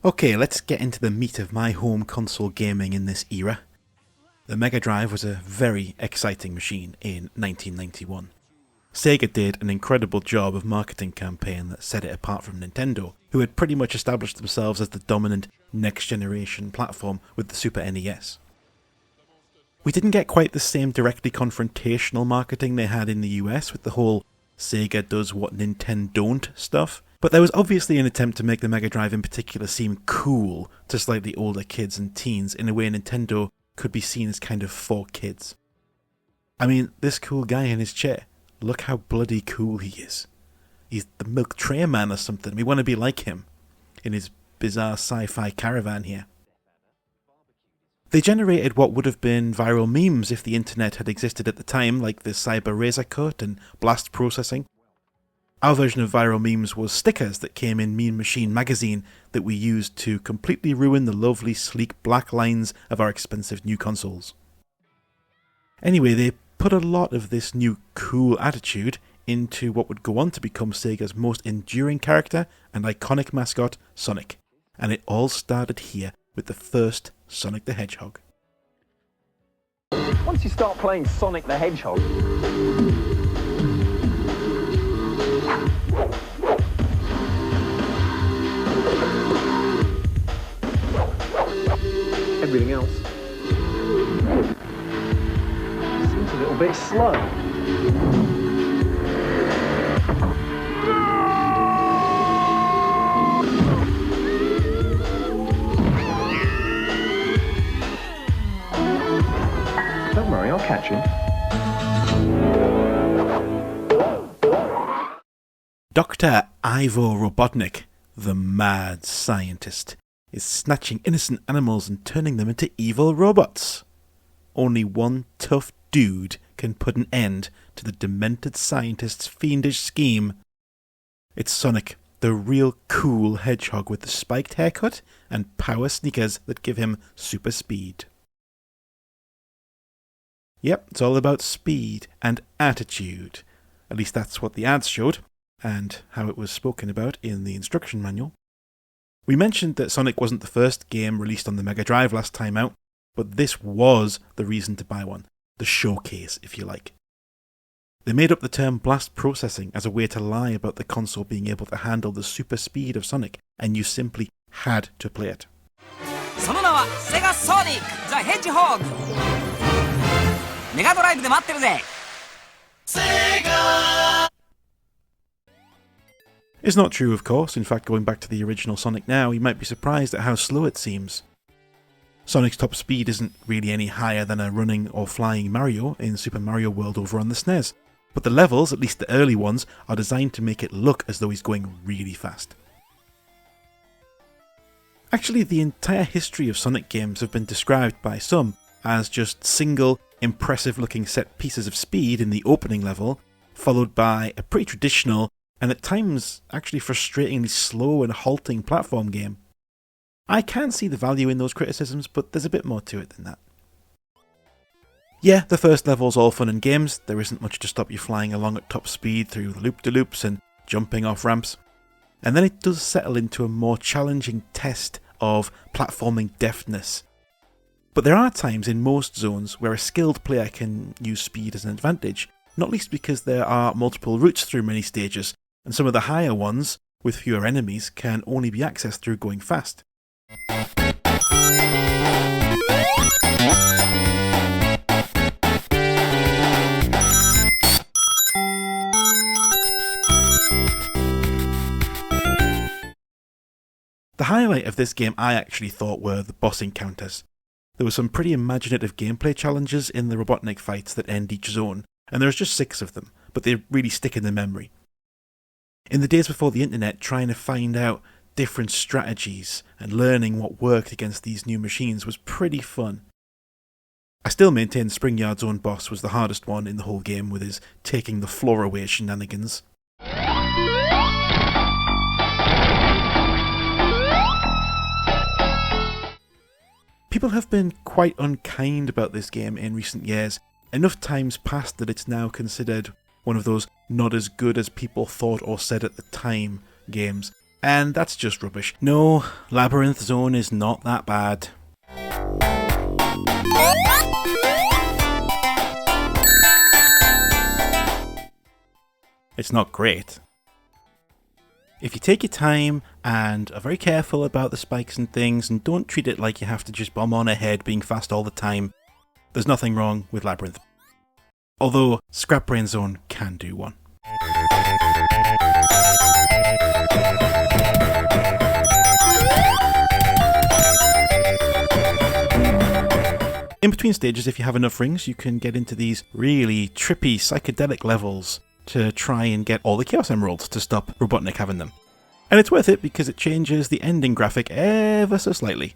Okay, let's get into the meat of my home console gaming in this era. The MegaDrive was a very exciting machine in 1991. Sega did an incredible job of marketing campaign that set it apart from Nintendo, who had pretty much established themselves as the dominant next-generation platform with the Super NES. We didn't get quite the same directly confrontational marketing they had in the US with the whole Sega does what Nintendo don't stuff, but there was obviously an attempt to make the Mega Drive in particular seem cool to slightly older kids and teens in a way Nintendo could be seen as kind of for kids. I mean, this cool guy in his chair, look how bloody cool he is. He's the milk tray man or something, we want to be like him, in his bizarre sci-fi caravan here. They generated what would have been viral memes if the internet had existed at the time, like the Cyber Razor Cut and Blast Processing. Our version of viral memes was stickers that came in Mean Machine magazine that we used to completely ruin the lovely sleek black lines of our expensive new consoles. Anyway, they put a lot of this new cool attitude into what would go on to become Sega's most enduring character and iconic mascot, Sonic. And it all started here with the first Sonic the Hedgehog. Once you start playing Sonic the Hedgehog, everything else seems a little bit slow. Don't worry, I'll catch him. Dr. Ivo Robotnik, the mad scientist, is snatching innocent animals and turning them into evil robots. Only one tough dude can put an end to the demented scientist's fiendish scheme. It's Sonic, the real cool hedgehog with the spiked haircut and power sneakers that give him super speed. Yep, it's all about speed and attitude. At least that's what the ads showed, and how it was spoken about in the instruction manual. We mentioned that Sonic wasn't the first game released on the Mega Drive last time out, but this was the reason to buy one, the showcase, if you like. They made up the term blast processing as a way to lie about the console being able to handle the super speed of Sonic, and you simply had to play it. その名はセガソニック・ザ・ヘッジホーグメガドライブで待ってるぜ It's not true, of course. In fact, going back to the original Sonic now, you might be surprised at how slow it seems. Sonic's top speed isn't really any higher than a running or flying Mario in Super Mario World over on the SNES, but the levels, at least the early ones, are designed to make it look as though he's going really fast. Actually, the entire history of Sonic games have been described by some as just single, impressive-looking set pieces of speed in the opening level, followed by a pretty traditional, and at times actually frustratingly slow and halting platform game. I can see the value in those criticisms, but there's a bit more to it than that. Yeah, the first level's all fun and games, there isn't much to stop you flying along at top speed through the loop-de-loops and jumping off ramps. And then it does settle into a more challenging test of platforming deftness. But there are times in most zones where a skilled player can use speed as an advantage, not least because there are multiple routes through many stages, and some of the higher ones, with fewer enemies, can only be accessed through going fast. The highlight of this game I actually thought were the boss encounters. There were some pretty imaginative gameplay challenges in the Robotnik fights that end each zone, and there's just 6 of them, but they really stick in the memory. In the days before the internet, trying to find out different strategies and learning what worked against these new machines was pretty fun. I still maintain Springyard's own boss was the hardest one in the whole game with his taking the floor away shenanigans. People have been quite unkind about this game in recent years, enough times passed that it's now considered one of those not as good as people thought or said at the time games, And that's just rubbish. No, Labyrinth Zone is not that bad. It's not great. If you take your time and are very careful about the spikes and things and don't treat it like you have to just bomb on ahead being fast all the time, there's nothing wrong with Labyrinth. Although Scrap Brain Zone can do one. In between stages, if you have enough rings, you can get into these really trippy psychedelic levels to try and get all the Chaos Emeralds to stop Robotnik having them. And it's worth it because it changes the ending graphic ever so slightly.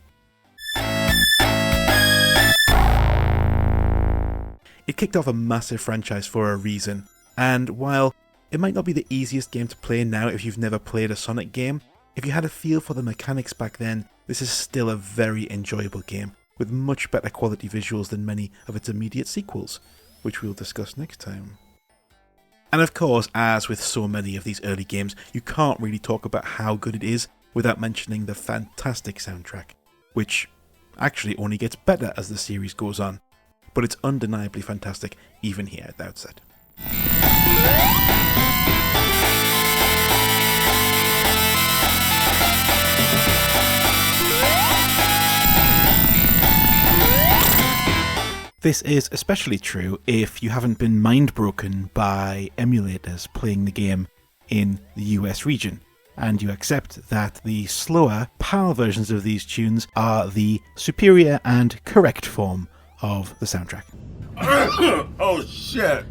It kicked off a massive franchise for a reason, and while it might not be the easiest game to play now if you've never played a Sonic game, if you had a feel for the mechanics back then, this is still a very enjoyable game, with much better quality visuals than many of its immediate sequels, which we'll discuss next time. And of course, as with so many of these early games, you can't really talk about how good it is without mentioning the fantastic soundtrack, which actually only gets better as the series goes on, but it's undeniably fantastic even here at the outset. This is especially true if you haven't been mind-broken by emulators playing the game in the US region, and you accept that the slower PAL versions of these tunes are the superior and correct form of the soundtrack. Oh shit!